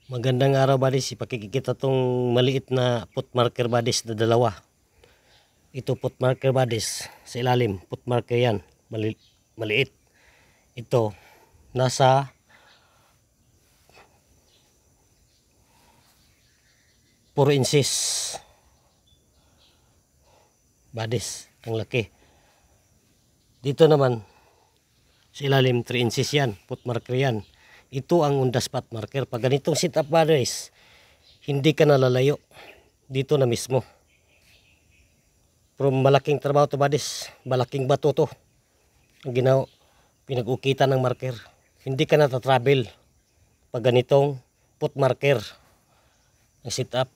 Magandang araw buddies, ipakikita tong maliit na put marker buddies na dalawa. Ito put marker buddies, sa ilalim put marker yan, maliit. Ito nasa 4 inches buddies, ang laki. Dito naman sa ilalim 3 inches yan, put marker yan. Ito ang on the spot marker. Pag ganitong setup buddies, hindi ka nalalayo. Dito na mismo. From malaking trabaho to buddies, malaking bato to. Ang pinag-ukitan ng marker. Hindi ka natatravel pag ganitong put marker ang setup.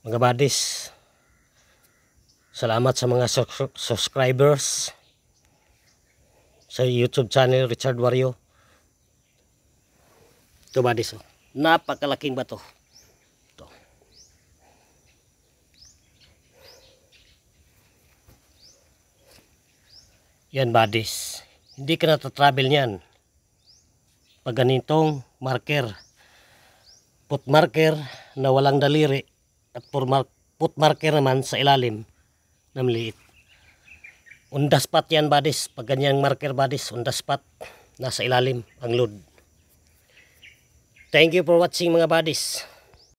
Mga buddies, salamat sa mga subscribers sa YouTube channel Richard Wario. Ito buddies, napakalaking bato. Ito. Yan buddies, hindi ka natatravel niyan pag ganitong marker, put marker na walang daliri, at put marker naman sa ilalim na maliit. On the spot yan buddies, pag ganyang marker buddies, on the spot, nasa ilalim ang load. Thank you for watching mga buddies.